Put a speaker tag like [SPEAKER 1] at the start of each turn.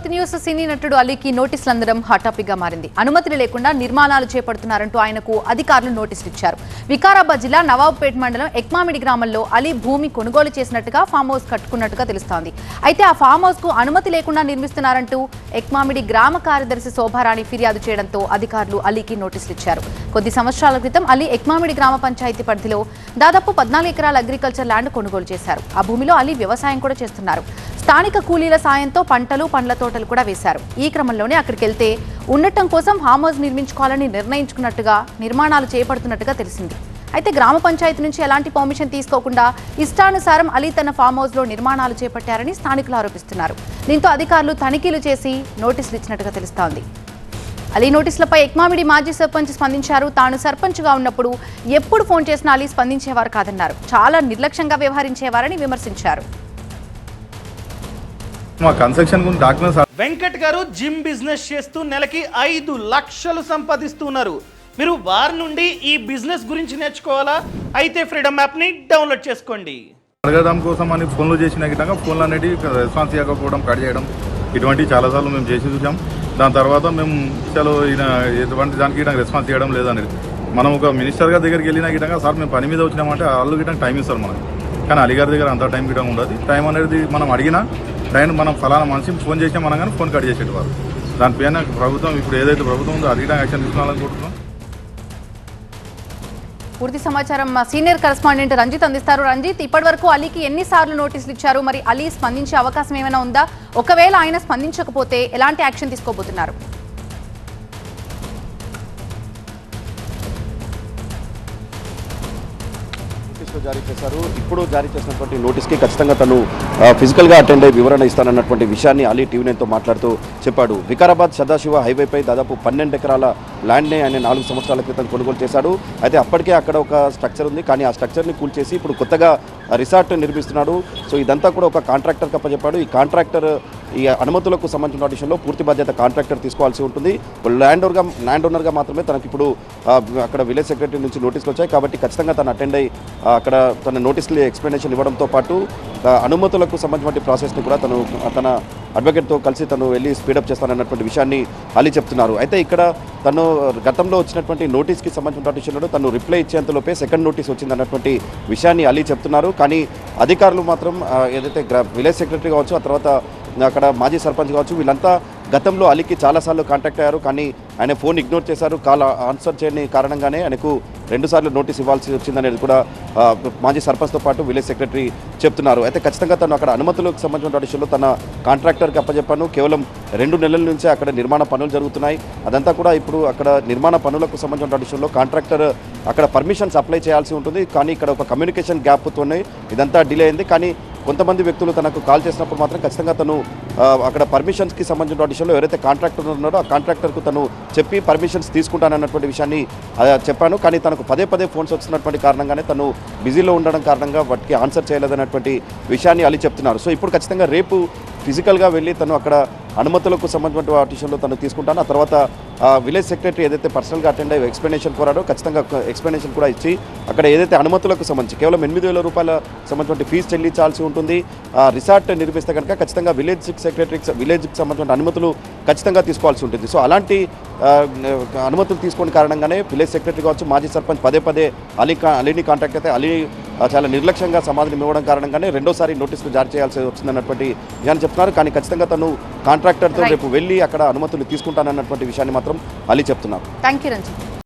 [SPEAKER 1] Fourth news సినీ నటుడు అలీకి నోటీసులు అందడం హాట్ టాపిక్ గా మారింది. అనుమతులు లేకుండా నిర్మాణాలు చేపడుతున్నారంటూ ఆయనకు అధికారులు నోటీసులు ఇచ్చారు. వికారాబాద్ జిల్లా నవాబ్పేట్ మండలం ఎక్మామిడి గ్రామంలో అలీ భూమి కొనుగోలు చేసినట్టుగా ఫామ్ హౌస్ కట్టుకున్నట్టుగా తెలుస్తోంది. అయితే ఆ ఫామ్ హౌస్ కు అనుమతి లేకుండా నిర్మిస్తున్నారంటూ ఎక్మామిడి గ్రామ కార్యదర్శి శోభారాణి ఫిర్యాదు చేయడంతో అధికారులు అలీకి నోటీసులు ఇచ్చారు. కొద్ది సంవత్సరాల క్రితం అలీ ఎక్మామిడి గ్రామ పంచాయతీ పరిధిలో దాదాపు 14 ఎకరాల అగ్రికల్చర్ ల్యాండ్ కొనుగోలు చేశారు. ఆ భూమిలో అలీ వ్యవసాయం కూడా చేస్తున్నారు. స్థానిక కూలీల సాయంతో పంటలు పండ్ల తోటలు కూడా వేశారు. ఈ క్రమంలోనే అక్కడికి వెళ్తే ఉండటం కోసం ఫామ్ హౌస్ నిర్మించుకోవాలని నిర్ణయించుకున్నట్టుగా నిర్మాణాలు చేపడుతున్నట్టుగా తెలిసింది. అయితే గ్రామ పంచాయతీ నుంచి ఎలాంటి పర్మిషన్ తీసుకోకుండా ఇష్టానుసారం అలీ తన ఫామ్ హౌస్ లో నిర్మాణాలు చేపట్టారని స్థానికులు ఆరోపిస్తున్నారు. దీంతో అధికారులు తనిఖీలు చేసి నోటీసులు ఇచ్చినట్టుగా తెలుస్తోంది. అలీ నోటీసులపై ఎక్మామిడి మాజీ సర్పంచ్ స్పందించారు. తాను సర్పంచ్గా ఉన్నప్పుడు ఎప్పుడు ఫోన్ చేసినా అలీ స్పందించేవారు కాదన్నారు. చాలా నిర్లక్ష్యంగా వ్యవహరించేవారని విమర్శించారు.
[SPEAKER 2] వెంకట్ గారు జిమ్ బిజినెస్ చేస్తూ నెలకి 5 లక్షలు సంపాదిస్తున్నారు. మీరు వారి నుండి ఈ బిజినెస్ గురించి నేర్చుకోవాలా? అయితే ఫ్రీడమ్ యాప్ ని డౌన్లోడ్ చేసుకోండి.
[SPEAKER 3] అడగడం కోసం అని ఫోన్లు చేసిన గిట్టంగా ఫోన్లు అనేవి రెస్పాన్స్ ఇవ్వకపోవడం, కట్ చేయడం ఇటువంటి చాలాసార్లు మేము చేసి చూసాం. దాని తర్వాత మేము చలో ఈయన ఎటువంటి దానికి రెస్పాన్స్ చేయడం లేదనేది మనం ఒక మినిస్టర్ గారి దగ్గరికి వెళ్ళిన గిట్టంగా సార్ మేము పని మీద వచ్చినామంటే వాళ్ళు గిట్టంగా టైం ఇస్తారు మనకి. కానీ అలీగారి దగ్గర అంత టైం గిట్టంగా ఉండదు. టైం అనేది మనం అడిగినా టైం మనం ఫలానా మనిషిని ఫోన్ చేసినా మనం కానీ ఫోన్ కట్ చేసేవారు. దానిపైన ప్రభుత్వం ఇప్పుడు ఏదైతే ప్రభుత్వం ఉందో అది యాక్షన్ తీసుకోవాలనుకుంటున్నాం.
[SPEAKER 1] పూర్తి సమాచారం సీనియర్ కరెస్పాండెంట్ రంజిత్ అందిస్తారు. రంజిత్, ఇప్పటి వరకు అలీకి ఎన్నిసార్లు నోటీసులు ఇచ్చారు? మరి అలీ స్పందించే అవకాశం ఏమైనా ఉందా? ఒకవేళ ఆయన స్పందించకపోతే ఎలాంటి యాక్షన్ తీసుకోబోతున్నారు?
[SPEAKER 4] జారీ చేశారు. ఇప్పుడు జారీ చేసినటువంటి నోటీస్కి ఖచ్చితంగా తను ఫిజికల్గా అటెండ్ అయ్యి వివరణ ఇస్తానన్నటువంటి విషయాన్ని అలీ టీవీ9తో మాట్లాడుతూ చెప్పాడు. వికారాబాద్ సదాశివ హైవేపై దాదాపు 12 ఎకరాల ల్యాండ్ని ఆయన 4 సంవత్సరాల క్రితం కొనుగోలు చేశాడు. అయితే అప్పటికే అక్కడ ఒక స్ట్రక్చర్ ఉంది, కానీ ఆ స్ట్రక్చర్ని కూల్చేసి ఇప్పుడు కొత్తగా రిసార్ట్ నిర్మిస్తున్నాడు. సో ఇదంతా కూడా ఒక కాంట్రాక్టర్కి అప్పచెప్పాడు. ఈ కాంట్రాక్టర్ ఈ అనుమతులకు సంబంధించిన విషయంలో పూర్తి బాధ్యత కాంట్రాక్టర్ తీసుకోవాల్సి ఉంటుంది. ల్యాండ్ ఓనర్గా మాత్రమే తనకి ఇప్పుడు అక్కడ విలేజ్ సెక్రటరీ నుంచి నోటీసులు వచ్చాయి. కాబట్టి ఖచ్చితంగా తను అటెండ్ అయ్యి అక్కడ తన నోటీసులు ఎక్స్ప్లెనేషన్ ఇవ్వడంతో పాటు అనుమతులకు సంబంధించిన ప్రాసెస్ని కూడా తన అడ్వకేట్తో కలిసి తను వెళ్ళి స్పీడప్ చేస్తానన్నటువంటి విషయాన్ని అలీ చెప్తున్నారు. అయితే ఇక్కడ తను గతంలో వచ్చినటువంటి నోటీస్కి సంబంధించిన విషయంలో తను రిప్లై ఇచ్చేంతలోపే సెకండ్ నోటీస్ వచ్చిందన్నటువంటి విషయాన్ని అలీ చెప్తున్నారు. కానీ అధికారులు మాత్రం ఏదైతే విలేజ్ సెక్రటరీ కావచ్చు, ఆ తర్వాత అక్కడ మాజీ సర్పంచ్ కావచ్చు, వీళ్ళంతా గతంలో అలీకి చాలాసార్లు కాంటాక్ట్ అయ్యారు. కానీ ఆయన ఫోన్ ఇగ్నోర్ చేశారు. కాల్ ఆన్సర్ చేయని కారణంగానే ఆయనకు 2 సార్లు నోటీస్ ఇవ్వాల్సి వచ్చిందనేది కూడా మాజీ సర్పంచ్తో పాటు విలేజ్ సెక్రటరీ చెప్తున్నారు. అయితే ఖచ్చితంగా తను అక్కడ అనుమతులకు సంబంధించిన విషయంలో తన కాంట్రాక్టర్కి అప్పచెప్పాను. కేవలం 2 నెలల నుంచే అక్కడ నిర్మాణ పనులు జరుగుతున్నాయి. అదంతా కూడా ఇప్పుడు అక్కడ నిర్మాణ పనులకు సంబంధించిన విషయంలో కాంట్రాక్టర్ అక్కడ పర్మిషన్స్ అప్లై చేయాల్సి ఉంటుంది. కానీ ఇక్కడ ఒక కమ్యూనికేషన్ గ్యాప్తోనే ఇదంతా డిలే అయింది. కానీ కొంతమంది వ్యక్తులు తనకు కాల్ చేసినప్పుడు మాత్రం ఖచ్చితంగా తను అక్కడ పర్మిషన్స్కి సంబంధించిన విషయంలో ఎవరైతే కాంట్రాక్టర్ ఉన్నారో ఆ కాంట్రాక్టర్కు తను చెప్పి పర్మిషన్స్ తీసుకుంటానన్నటువంటి విషయాన్ని చెప్పాను. కానీ తనకు పదే ఫోన్స్ వస్తున్నటువంటి కారణంగానే తను బిజీలో ఉండడం కారణంగా వాటికి ఆన్సర్ చేయలేదన్నటువంటి విషయాన్ని అలీ చెప్తున్నారు. సో ఇప్పుడు ఖచ్చితంగా రేపు ఫిజికల్గా వెళ్ళి తను అక్కడ అనుమతులకు సంబంధించిన విషయంలో తను తీసుకుంటాను. ఆ తర్వాత విలేజ్ సెక్రటరీ ఏదైతే పర్సనల్గా అటెండ్ అయ్యి ఎక్స్ప్లెనేషన్ కోరాడో ఖచ్చితంగా ఎక్స్ప్లెనేషన్ కూడా ఇచ్చి అక్కడ ఏదైతే అనుమతులకు సంబంధించి కేవలం 8,000 రూపాయల సంబంధించిన ఫీజు చెల్లించాల్సి ఉంటుంది. రిసార్ట్ నిర్మిస్తే కనుక ఖచ్చితంగా విలేజ్కి సంబంధించిన అనుమతులు ఖచ్చితంగా తీసుకోవాల్సి ఉంటుంది. సో అలాంటి అనుమతులు తీసుకునే కారణంగానే విలేజ్ సెక్రటరీ కావచ్చు, మాజీ సర్పంచ్ పదే అలీని కాంటాక్ట్ అయితే అలీ చాలా నిర్లక్ష్యంగా సమాధానం ఇవ్వడం కారణంగానే 2సారి నోటీసులు జారీ చేయాల్సి వచ్చిందన్నటువంటి విషయాన్ని చెప్తున్నారు. కానీ ఖచ్చితంగా తను కాంట్రాక్టర్తో రేపు వెళ్ళి అక్కడ అనుమతులు తీసుకుంటానన్నటువంటి విషయాన్ని మాత్రం అలీ చెప్తున్నారు.
[SPEAKER 1] Thank you Ranjith.